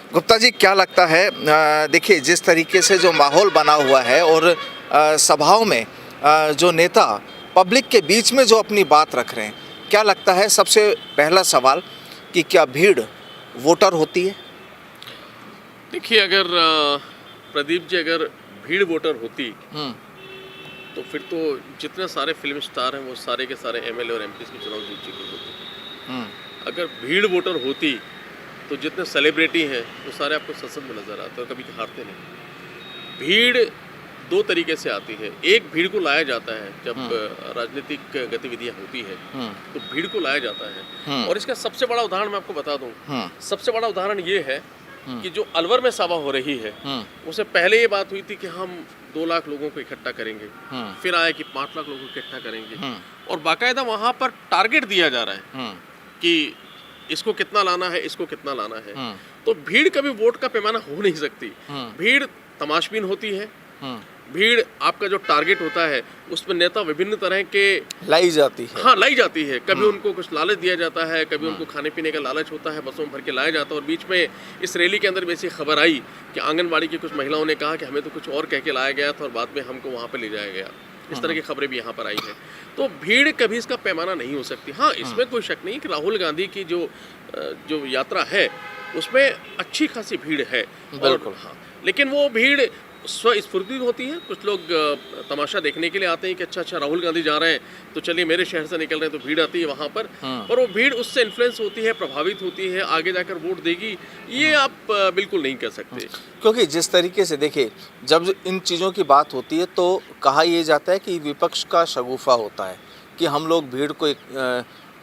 गुप्ता जी, क्या लगता है, देखिए जिस तरीके से जो माहौल बना हुआ है और सभाओं में जो नेता पब्लिक के बीच में जो अपनी बात रख रहे हैं, क्या लगता है, सबसे पहला सवाल कि क्या भीड़ वोटर होती है? देखिए, अगर प्रदीप जी, अगर भीड़ वोटर होती तो फिर तो जितने सारे फिल्म स्टार हैं वो सारे के सारे एमएलए और एमपी के चुनाव जीत चुके होते। अगर भीड़ वोटर होती तो जितने सेलिब्रिटी हैं वो सारे आपको संसद में नजर आते और कभी हारते नहीं। भीड़ दो तरीके से आती है। एक, भीड़ को लाया जाता है जब राजनीतिक गतिविधियां होती है तो भीड़ को लाया जाता है। और इसका सबसे बड़ा उदाहरण मैं आपको बता दूं, सबसे बड़ा उदाहरण ये है कि जो अलवर में सभा हो रही है उससे पहले ये बात हुई थी कि हम 2 लाख लोगों को इकट्ठा करेंगे, फिर आया कि 5 लाख लोगों को इकट्ठा करेंगे और बाकायदा वहां पर टारगेट दिया जा रहा है कि इसको कितना लाना है, इसको कितना लाना है। तो भीड़ कभी वोट का पैमाना हो नहीं सकती। भीड़ तमाशबीन होती है। भीड़ आपका जो टारगेट होता है उसमें नेता विभिन्न तरह के लाई जाती है। हाँ, लाई जाती है। कभी उनको कुछ लालच दिया जाता है, कभी उनको खाने पीने का लालच होता है, बसों में भर के लाया जाता है। और बीच में इस रैली के अंदर भी ऐसी खबर आई कि आंगनबाड़ी की कुछ महिलाओं ने कहा कि हमें तो कुछ और कह के लाया गया था और बाद में हमको वहाँ पर ले जाया गया। इस तरह की खबरें भी यहाँ पर आई हैं। तो भीड़ कभी इसका पैमाना नहीं हो सकती। हाँ, इसमें कोई शक नहीं कि राहुल गांधी की जो यात्रा है उसमें अच्छी खासी भीड़ है। बिल्कुल। हाँ, लेकिन वो भीड़ स्वस्फूर्ति होती है। कुछ लोग तमाशा देखने के लिए आते हैं कि अच्छा राहुल गांधी जा रहे हैं तो चलिए मेरे शहर से निकल रहे हैं, तो भीड़ आती है वहाँ पर। और वो भीड़ उससे इन्फ्लुएंस होती है, प्रभावित होती है, आगे जाकर वोट देगी, ये आप बिल्कुल नहीं कह सकते। क्योंकि जिस तरीके से देखिए, जब इन चीज़ों की बात होती है तो कहा यह जाता है कि विपक्ष का शगुफा होता है कि हम लोग भीड़ को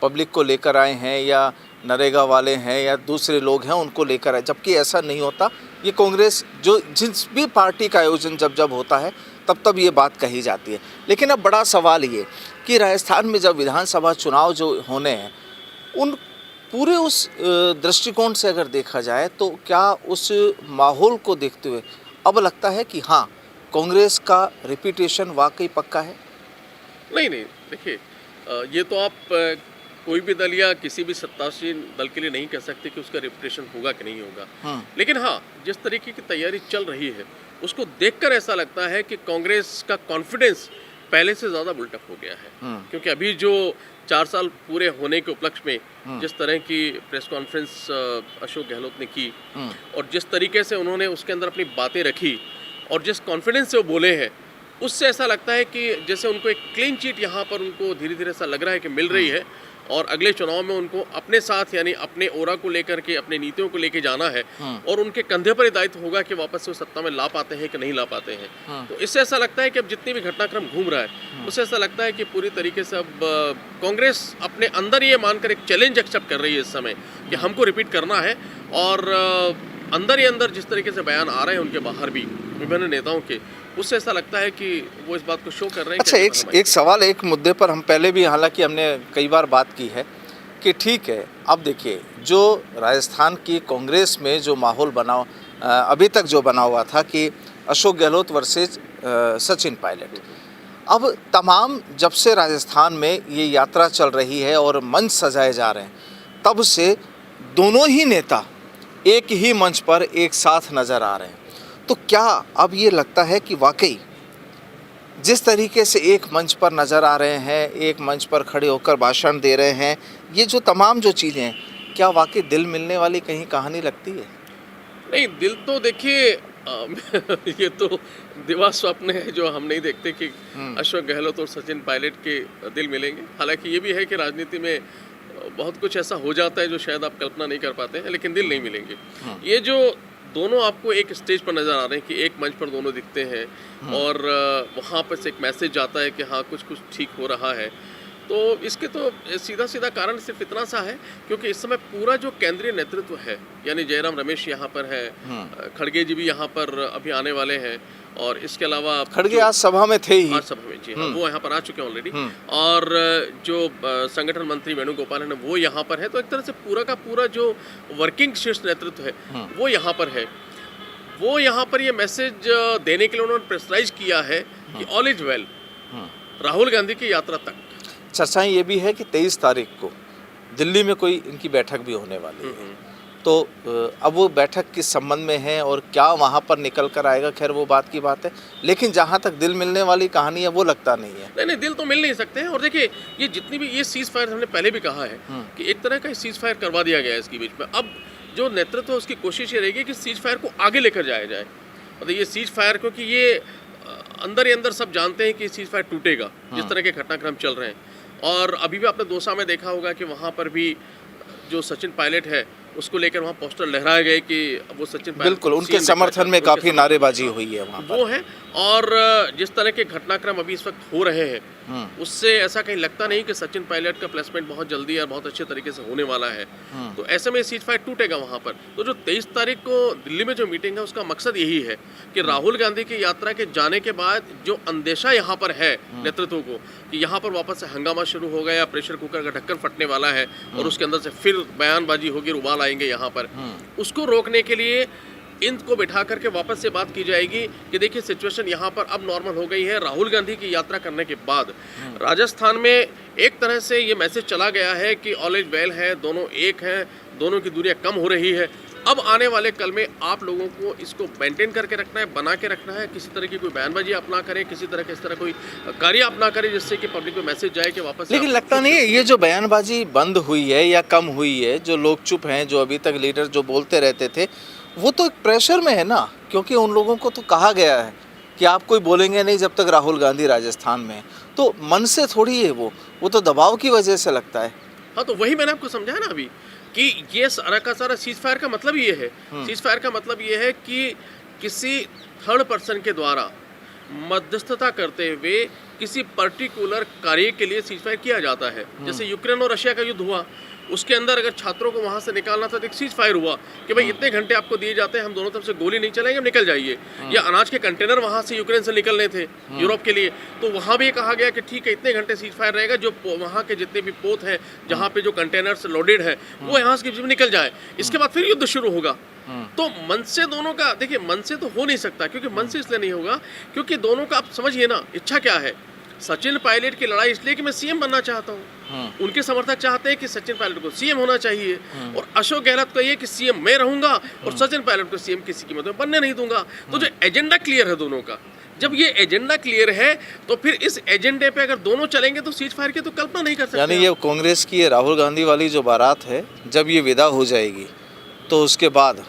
पब्लिक को लेकर आए हैं या नरेगा वाले हैं या दूसरे लोग हैं उनको लेकर आए, जबकि ऐसा नहीं होता। ये कांग्रेस जो जिस भी पार्टी का आयोजन जब होता है तब ये बात कही जाती है। लेकिन अब बड़ा सवाल ये कि राजस्थान में जब विधानसभा चुनाव जो होने हैं उन पूरे उस दृष्टिकोण से अगर देखा जाए तो क्या उस माहौल को देखते हुए अब लगता है कि हाँ, कांग्रेस का रिपीटेशन वाकई पक्का है? नहीं, देखिए, ये तो आप कोई भी दल या किसी भी सत्तासीन दल के लिए नहीं कह सकते कि उसका रेपुटेशन होगा कि नहीं होगा। लेकिन हाँ, जिस तरीके की तैयारी चल रही है उसको देखकर ऐसा लगता है कि कांग्रेस का कॉन्फिडेंस पहले से ज़्यादा बुल्टअप हो गया है। क्योंकि अभी जो 4 साल पूरे होने के उपलक्ष्य में जिस तरह की प्रेस कॉन्फ्रेंस अशोक गहलोत ने की और जिस तरीके से उन्होंने उसके अंदर अपनी बातें रखी और जिस कॉन्फिडेंस से वो बोले हैं, उससे ऐसा लगता है कि जैसे उनको एक क्लीन चिट यहाँ पर उनको धीरे धीरे ऐसा लग रहा है कि मिल रही है और अगले चुनाव में उनको अपने साथ यानी अपने ओरा को लेकर के, अपने नीतियों को लेकर जाना है और उनके कंधे पर दायित्व होगा कि वापस से वो सत्ता में ला पाते हैं कि नहीं ला पाते हैं। तो इससे ऐसा लगता है कि अब जितनी भी घटनाक्रम घूम रहा है उससे ऐसा लगता है कि पूरी तरीके से अब कांग्रेस अपने अंदर ये मानकर एक चैलेंज एक्सेप्ट कर रही है इस समय कि हमको रिपीट करना है। और अंदर ही अंदर जिस तरीके से बयान आ रहे हैं उनके बाहर भी विभिन्न नेताओं के, उससे ऐसा लगता है कि वो इस बात को शो कर रहे हैं। अच्छा, एक सवाल, एक मुद्दे पर हम पहले भी हालांकि हमने कई बार बात की है कि ठीक है, अब देखिए जो राजस्थान की कांग्रेस में जो माहौल बना अभी तक जो बना हुआ था कि अशोक गहलोत वर्सेस सचिन पायलट, अब तमाम जब से राजस्थान में ये यात्रा चल रही है और मंच सजाए जा रहे हैं तब से दोनों ही नेता एक ही मंच पर एक साथ नज़र आ रहे हैं। तो क्या अब ये लगता है कि वाकई जिस तरीके से एक मंच पर नज़र आ रहे हैं, एक मंच पर खड़े होकर भाषण दे रहे हैं, ये जो तमाम जो चीज़ें हैं, क्या वाकई दिल मिलने वाली कहीं कहानी लगती है? नहीं, दिल तो देखिए ये तो दिवा स्वप्न है जो हम नहीं देखते कि अशोक गहलोत और सचिन पायलट के दिल मिलेंगे। हालांकि ये भी है कि राजनीति में बहुत कुछ ऐसा हो जाता है जो शायद आप कल्पना नहीं कर पाते हैं, लेकिन दिल नहीं मिलेंगे। ये जो दोनों आपको एक स्टेज पर नज़र आ रहे हैं कि एक मंच पर दोनों दिखते हैं और वहाँ पर से एक मैसेज जाता है कि हाँ कुछ ठीक हो रहा है, तो इसके तो सीधा कारण सिर्फ इतना सा है क्योंकि इस समय पूरा जो केंद्रीय नेतृत्व है यानी जयराम रमेश यहाँ पर है, खड़गे जी भी यहाँ पर अभी आने वाले हैं और इसके अलावा खड़गे आज सभा में थे ही, आज सभा में जी हाँ, वो यहाँ पर आ चुके हैं ऑलरेडी। और जो संगठन मंत्री वेणुगोपाल है वो यहाँ पर है। तो एक तरह से पूरा का पूरा जो वर्किंग शीर्ष नेतृत्व है वो यहाँ पर है। वो यहाँ पर ये मैसेज देने के लिए उन्होंने प्रेशराइज किया है कि all is well Rahul Gandhi की यात्रा तक। चर्चाएं ये भी है कि 23 तारीख को दिल्ली में कोई इनकी बैठक भी होने वाली है। तो अब वो बैठक किस संबंध में है और क्या वहाँ पर निकल कर आएगा, खैर वो बात की बात है। लेकिन जहाँ तक दिल मिलने वाली कहानी है वो लगता नहीं है। नहीं, दिल तो मिल नहीं सकते हैं। और देखिए, ये जितनी भी ये सीज फायर, हमने पहले भी कहा है कि एक तरह का सीज फायर करवा दिया गया है इसके बीच में। अब जो नेतृत्व है उसकी कोशिश ये रहेगी कि सीज फायर को आगे लेकर जाया जाए। मतलब ये सीज फायर, क्योंकि ये अंदर ही अंदर सब जानते हैं कि सीज फायर टूटेगा जिस तरह के घटनाक्रम चल रहे हैं। और अभी भी आपने दोसा में देखा होगा कि वहाँ पर भी जो सचिन पायलट है उसको लेकर वहाँ पोस्टर लहराए गए कि वो सचिन पायलट, बिल्कुल उनके समर्थन में काफ़ी नारेबाजी हुई है वहाँ पर। वो है। और जिस तरह के घटनाक्रम अभी इस वक्त हो रहे हैं उससे ऐसा कहीं लगता नहीं कि सचिन पायलट का प्लेसमेंट बहुत जल्दी और बहुत अच्छे तरीके से होने वाला है। तो ऐसे में सीज फायर टूटेगा वहाँ पर। तो जो 23 तारीख को दिल्ली में जो मीटिंग है उसका मकसद यही है कि राहुल गांधी की यात्रा के जाने के बाद जो अंदेशा यहाँ पर है नेतृत्व को कि यहाँ पर वापस से हंगामा शुरू हो गया, प्रेशर कुकर का ढक्कन फटने वाला है और उसके अंदर से फिर बयानबाजी होगी, उबाल आएंगे यहाँ पर, उसको रोकने के लिए इनको बिठा करके वापस से बात की जाएगी कि देखिए सिचुएशन यहाँ पर अब नॉर्मल हो गई है। राहुल गांधी की यात्रा करने के बाद राजस्थान में एक तरह से ये मैसेज चला गया है कि ऑल इज वेल है, दोनों एक हैं, दोनों की दूरियां कम हो रही है। अब आने वाले कल में आप लोगों को इसको मेंटेन करके रखना है, बना के रखना है। किसी तरह की कोई बयानबाजी आप ना करें, किसी तरह के इस तरह कोई कार्य आप ना करें जिससे कि पब्लिक में मैसेज जाए कि वापस। लेकिन लगता नहीं है ये जो बयानबाजी बंद हुई है या कम हुई है, जो लोग चुप हैं, जो अभी तक लीडर जो बोलते रहते थे, वो तो एक प्रेशर में है ना, क्योंकि उन लोगों को तो कहा गया है कि आप कोई बोलेंगे नहीं जब तक राहुल गांधी राजस्थान में है। तो मन से थोड़ी है वो तो दबाव की वजह से लगता है। हाँ, तो वही मैंने आपको समझाया ना अभी कि ये सारा का सारा सीज फायर का मतलब ये है। सीज फायर का मतलब ये है कि किसी थर्ड पर्सन के द्वारा मध्यस्थता करते हुए किसी पर्टिकुलर कार्य के लिए सीज फायर किया जाता है। जैसे यूक्रेन और रशिया का युद्ध हुआ, उसके अंदर अगर छात्रों को वहां से निकालना था तो एक सीज फायर हुआ कि भाई इतने घंटे आपको दिए जाते हैं, हम दोनों तरफ से गोली नहीं चलाएंगे, हम निकल जाइए। या अनाज के कंटेनर वहां से यूक्रेन से निकलने थे यूरोप के लिए, तो वहां भी कहा गया कि ठीक है इतने घंटे सीज फायर रहेगा, जो वहां के जितने भी पोत हैं जहां पे जो कंटेनर्स लोडेड है वो यहाँ से निकल जाए। इसके बाद फिर युद्ध शुरू होगा। तो मन से दोनों का, देखिए मन से तो हो नहीं सकता, क्योंकि मन से इसलिए नहीं होगा क्योंकि दोनों का आप समझिए ना इच्छा क्या है। सचिन पायलट की लड़ाई इसलिए कि मैं सीएम बनना चाहता हूँ, उनके समर्थक चाहते हैं कि सचिन पायलट को सीएम होना चाहिए, और अशोक गहलोत का ये कि सीएम मैं रहूंगा और सचिन पायलट को सीएम किसी कीमत में बनने नहीं दूंगा। तो जो एजेंडा क्लियर है दोनों का, जब ये एजेंडा क्लियर है तो फिर इस एजेंडे पे अगर दोनों चलेंगे तो सीज फायर की तो कल्पना नहीं कर सकते। यानी ये कांग्रेस की राहुल गांधी वाली जो बारात है, जब ये विदा हो जाएगी तो उसके बाद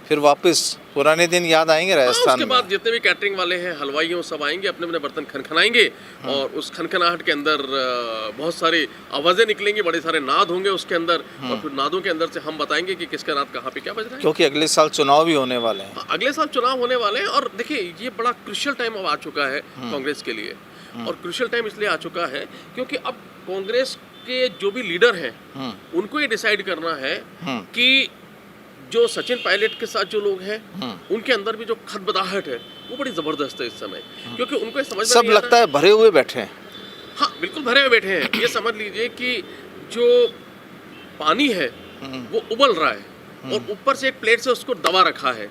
फिर वापस पुराने दिन याद आएंगे राजस्थान उसके बाद जितने भी कैटरिंग वाले हैं, हलवाई हैं, सब आएंगे, अपने अपने बर्तन खनखनाएंगे और उस खनखनाहट के अंदर बहुत सारी आवाजें निकलेंगी, बड़े सारे नाद होंगे उसके अंदर, और फिर नादों के अंदर से हम बताएंगे कि किसका नाद कहाँ पे क्या बज रहा है। क्योंकि अगले साल चुनाव भी होने वाले हैं। अगले साल चुनाव होने वाले हैं और देखिए ये बड़ा क्रूशियल टाइम अब आ चुका है कांग्रेस के लिए। और क्रूशियल टाइम इसलिए आ चुका है क्योंकि अब कांग्रेस के जो भी लीडर हैं उनको ये डिसाइड करना है कि जो सचिन पायलट के साथ जो लोग हैं उनके अंदर भी जो खदबदाहट है वो बड़ी जबरदस्त है इस समय, क्योंकि उनको समझ सब लगता है भरे हुए बैठे हैं। हाँ बिल्कुल भरे हुए बैठे हैं। ये समझ लीजिए कि जो पानी है वो उबल रहा है और ऊपर से एक प्लेट से उसको दबा रखा है।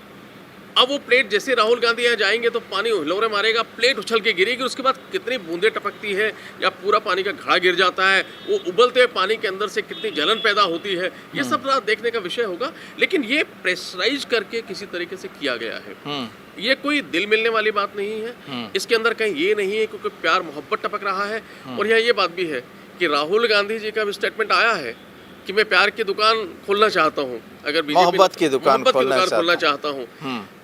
अब वो प्लेट जैसे राहुल गांधी यहाँ जाएंगे तो पानी हिलोरे मारेगा, प्लेट उछल के गिरेगी, उसके बाद कितनी बूंदें टपकती है या पूरा पानी का घड़ा गिर जाता है, वो उबलते हुए पानी के अंदर से कितनी जलन पैदा होती है, ये सब देखने का विषय होगा। लेकिन ये प्रेशराइज करके किसी तरीके से किया गया है, ये कोई दिल मिलने वाली बात नहीं है। इसके अंदर कहीं ये नहीं है क्योंकि प्यार मोहब्बत टपक रहा है। और यहाँ ये बात भी है कि राहुल गांधी जी का भी स्टेटमेंट आया है कि मैं प्यार की दुकान खोलना चाहता हूँ, अगर मोहब्बत की दुकान खोलना चाहता हूँ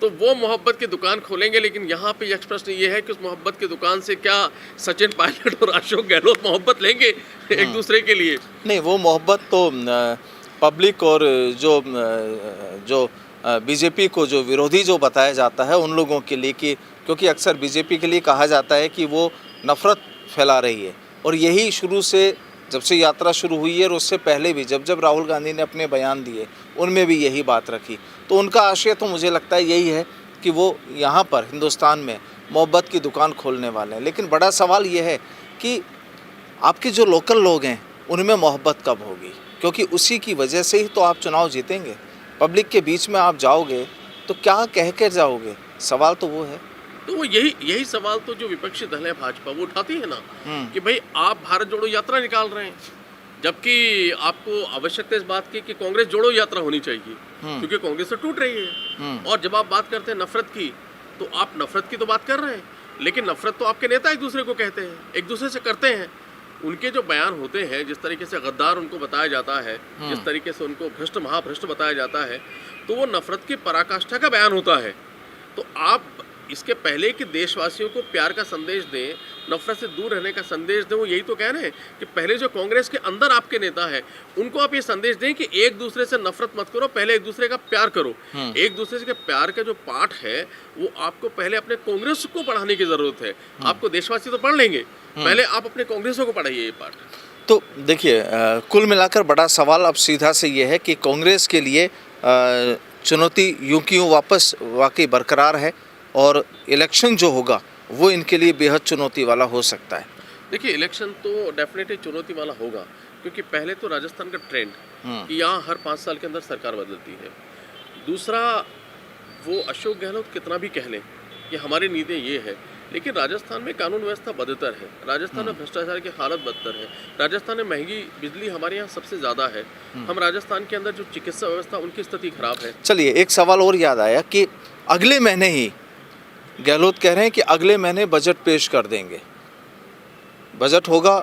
तो वो मोहब्बत की दुकान खोलेंगे। लेकिन यहाँ पे एक प्रश्न ये है कि उस मोहब्बत की दुकान से क्या सचिन पायलट और अशोक गहलोत मोहब्बत लेंगे एक दूसरे के लिए? नहीं, वो मोहब्बत तो पब्लिक और जो बीजेपी को जो विरोधी जो बताया जाता है उन लोगों के लिए, कि क्योंकि अक्सर बीजेपी के लिए कहा जाता है कि वो नफरत फैला रही है। और यही शुरू से जब से यात्रा शुरू हुई है और उससे पहले भी जब राहुल गांधी ने अपने बयान दिए उनमें भी यही बात रखी। तो उनका आशय तो मुझे लगता है यही है कि वो यहाँ पर हिंदुस्तान में मोहब्बत की दुकान खोलने वाले हैं। लेकिन बड़ा सवाल ये है कि आपके जो लोकल लोग हैं उनमें मोहब्बत कब होगी, क्योंकि उसी की वजह से ही तो आप चुनाव जीतेंगे। पब्लिक के बीच में आप जाओगे तो क्या कह कर जाओगे, सवाल तो वो है। तो वो यही सवाल तो जो विपक्षी दल है भाजपा वो उठाती है ना कि भाई आप भारत जोड़ो यात्रा निकाल रहे हैं, जबकि आपको आवश्यकता इस बात की कि कांग्रेस जोड़ो यात्रा होनी चाहिए। क्योंकि कांग्रेस तो टूट रही है। और जब आप बात करते हैं नफरत की, तो आप नफरत की तो बात कर रहे हैं, लेकिन नफरत तो आपके नेता एक दूसरे को कहते हैं, एक दूसरे से करते हैं। उनके जो बयान होते हैं, जिस तरीके से गद्दार उनको बताया जाता है, जिस तरीके से उनको भ्रष्ट महाभ्रष्ट बताया जाता है, तो वो नफरत की पराकाष्ठा का बयान होता है। तो आप इसके पहले कि देशवासियों को प्यार का संदेश दें, नफरत से दूर रहने का संदेश दें, वो यही तो कह रहे हैं कि पहले जो कांग्रेस के अंदर आपके नेता है उनको आप ये संदेश दें कि एक दूसरे से नफरत मत करो, पहले एक दूसरे का प्यार करो। एक दूसरे के प्यार का जो पाठ है वो आपको पहले अपने कांग्रेस को पढ़ाने की जरूरत है। आपको देशवासी तो पढ़ लेंगे, पहले आप अपने कांग्रेसों को पढ़ाइए ये पाठ। तो देखिए, कुल मिलाकर बड़ा सवाल अब सीधा से ये है कि कांग्रेस के लिए चुनौती यूं की यूं वापस वाकई बरकरार है और इलेक्शन जो होगा वो इनके लिए बेहद चुनौती वाला हो सकता है। देखिए, इलेक्शन तो डेफिनेटली चुनौती वाला होगा, क्योंकि पहले तो राजस्थान का ट्रेंड कि यहाँ हर 5 साल के अंदर सरकार बदलती है। दूसरा, वो अशोक गहलोत कितना भी कह लें कि हमारी नीतियाँ ये है, लेकिन राजस्थान में कानून व्यवस्था बदतर है, राजस्थान में भ्रष्टाचार की हालत बदतर है, राजस्थान में महंगी बिजली हमारे यहाँ सबसे ज़्यादा है, हम राजस्थान के अंदर जो चिकित्सा व्यवस्था उनकी स्थिति खराब है। चलिए, एक सवाल और याद आया कि अगले महीने ही गहलोत कह रहे हैं कि अगले महीने बजट पेश कर देंगे। बजट होगा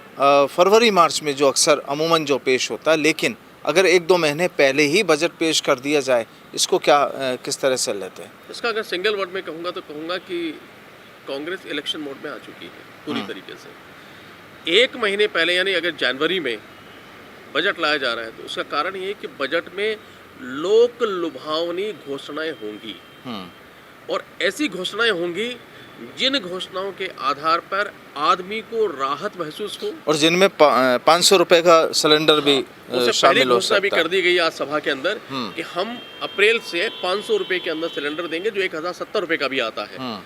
फरवरी मार्च में, जो अक्सर अमूमन जो पेश होता है, लेकिन अगर 1-2 महीने पहले ही बजट पेश कर दिया जाए, इसको क्या किस तरह से लेते हैं? इसका अगर सिंगल वर्ड में कहूँगा तो कहूँगा कि कांग्रेस इलेक्शन मोड में आ चुकी है पूरी तरीके से। 1 महीने पहले, यानी अगर जनवरी में बजट लाया जा रहा है, तो उसका कारण ये है कि बजट में लोक लुभावनी घोषणाएं होंगी, और ऐसी घोषणाएं होंगी जिन घोषणाओं के आधार पर आदमी को राहत महसूस हो, और जिनमें 500 रुपए का सिलेंडर भी शामिल हो सकता है। भी कर दी गई आज सभा के अंदर कि हम अप्रैल से 500 रुपए के अंदर सिलेंडर देंगे, जो 1070 रुपए का भी आता है।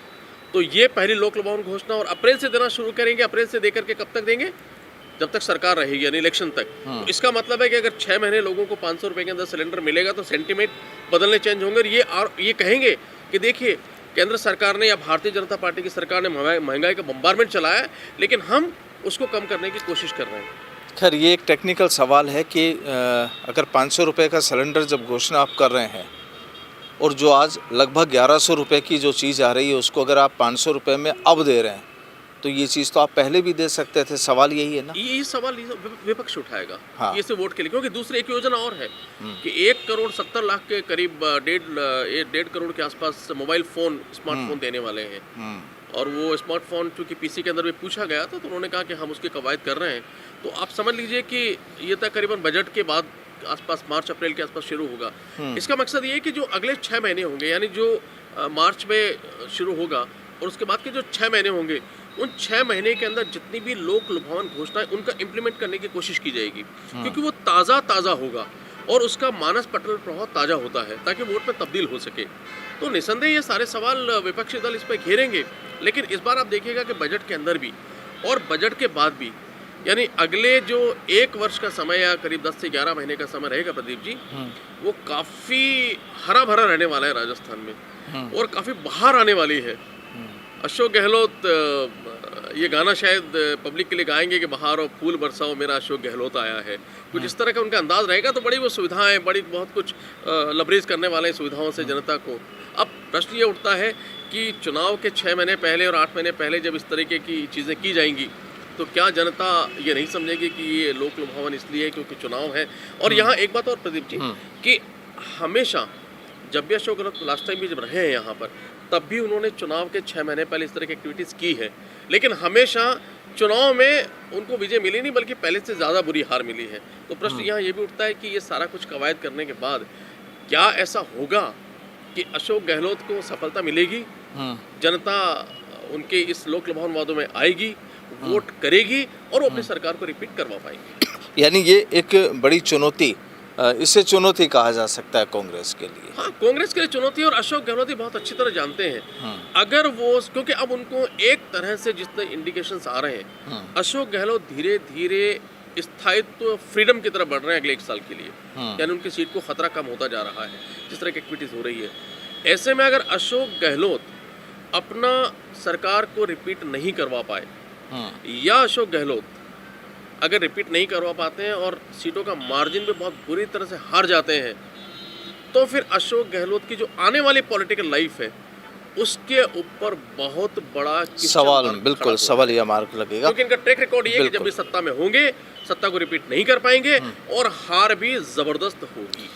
तो ये पहली लोक लुभावन घोषणा, और अप्रैल से देना शुरू करेंगे। अप्रैल से देकर के कब तक देंगे? जब तक सरकार रहेगी, यानी इलेक्शन तक। तो इसका मतलब है कि अगर 6 महीने लोगों को 500 रुपए के अंदर सिलेंडर मिलेगा तो सेंटीमेंट बदलने चेंज होंगे, और ये कहेंगे कि देखिए, केंद्र सरकार ने या भारतीय जनता पार्टी की सरकार ने महंगाई का बम्बारमेंट चलाया है, लेकिन हम उसको कम करने की कोशिश कर रहे हैं। खैर, ये एक टेक्निकल सवाल है कि अगर 500 रुपए का सिलेंडर जब घोषणा आप कर रहे हैं, और जो आज लगभग 1100 रुपए की जो चीज़ आ रही है उसको अगर आप 500 रुपए में अब दे रहे हैं, तो ये चीज़ तो आप पहले भी दे सकते थे। सवाल यही है ना? ये सवाल विपक्ष उठाएगा। हाँ। ये से वोट के लिए, क्योंकि दूसरी एक योजना और है कि 1,70,00,000 के करीब 1.5 करोड़ के आसपास मोबाइल फ़ोन, स्मार्टफोन देने वाले हैं। और वो स्मार्टफोन चूँकि पीसी के अंदर भी पूछा गया था, तो उन्होंने कहा कि हम उसकी कवायद कर रहे हैं। तो आप समझ लीजिए कि ये तकरीबन बजट के बाद आसपास, मार्च अप्रैल के आसपास शुरू होगा। इसका मकसद ये है कि जो अगले 6 महीने होंगे, यानी जो मार्च में शुरू होगा और उसके बाद के जो 6 महीने होंगे, उन 6 महीने के अंदर जितनी भी लोक लुभावन घोषणाएं, उनका इम्प्लीमेंट करने की कोशिश की जाएगी, क्योंकि वो ताज़ा होगा और उसका मानस पटल प्रभाव ताज़ा होता है, ताकि वोट में तब्दील हो सके। तो निसंदेह ये सारे सवाल विपक्षी दल इस पर घेरेंगे, लेकिन इस बार आप देखिएगा कि बजट के अंदर भी और बजट के बाद भी, यानी अगले जो 1 वर्ष का समय या करीब 10 से 11 महीने का समय रहेगा प्रदीप जी, वो काफ़ी हरा भरा रहने वाला है राजस्थान में, और काफ़ी बाहर आने वाली है। अशोक गहलोत ये गाना शायद पब्लिक के लिए गाएंगे कि बाहर और फूल बरसाओ, मेरा अशोक गहलोत आया है, कुछ इस तरह का उनका अंदाज रहेगा। तो बड़ी वो सुविधाएं, बड़ी बहुत कुछ लबरेज करने वाले सुविधाओं से जनता को। अब प्रश्न ये उठता है कि चुनाव के 6 महीने पहले और 8 महीने पहले जब इस तरीके की चीज़ें की जाएंगी, तो क्या जनता ये नहीं समझेगी कि ये लोक लुभावन इसलिए है क्योंकि चुनाव है? और यहाँ एक बात और प्रदीप जी, कि हमेशा जब भी अशोक गहलोत लास्ट टाइम भी जब रहे हैं यहाँ पर, तब भी उन्होंने चुनाव के 6 महीने पहले इस तरह की एक्टिविटीज़ की है, लेकिन हमेशा चुनाव में उनको विजय मिली नहीं, बल्कि पहले से ज़्यादा बुरी हार मिली है। तो प्रश्न यहाँ ये भी उठता है कि ये सारा कुछ कवायद करने के बाद क्या ऐसा होगा कि अशोक गहलोत को सफलता मिलेगी, जनता उनके इस लोक लुभावन वादों में आएगी, वोट करेगी और वो अपनी सरकार को रिपीट करवा पाएंगे? यानी ये एक बड़ी चुनौती, इसे चुनौती कहा जा सकता है कांग्रेस के लिए। हाँ, कांग्रेस के लिए चुनौती, और अशोक गहलोत बहुत अच्छी तरह जानते हैं। अगर वो, क्योंकि अब उनको एक तरह से जितने इंडिकेशंस आ रहे हैं, अशोक गहलोत धीरे धीरे स्थायित्व, फ्रीडम की तरफ बढ़ रहे हैं अगले 1 साल के लिए, यानी उनकी सीट को खतरा कम होता जा रहा है जिस तरह की एक्टिविटीज हो रही है। ऐसे में अगर अशोक गहलोत अपना सरकार को रिपीट नहीं करवा पाए, या अशोक गहलोत अगर रिपीट नहीं करवा पाते हैं और सीटों का मार्जिन भी बहुत बुरी तरह से हार जाते हैं, तो फिर अशोक गहलोत की जो आने वाली पॉलिटिकल लाइफ है उसके ऊपर बहुत बड़ा क्वेश्चन सवाल, मार्क खड़ा बिल्कुल होगा। सवालिया मार्क लगेगा। क्योंकि इनका ट्रैक रिकॉर्ड ये है कि जब बिल्कुल। भी सत्ता में होंगे सत्ता को रिपीट नहीं कर पाएंगे और हार भी जबरदस्त होगी।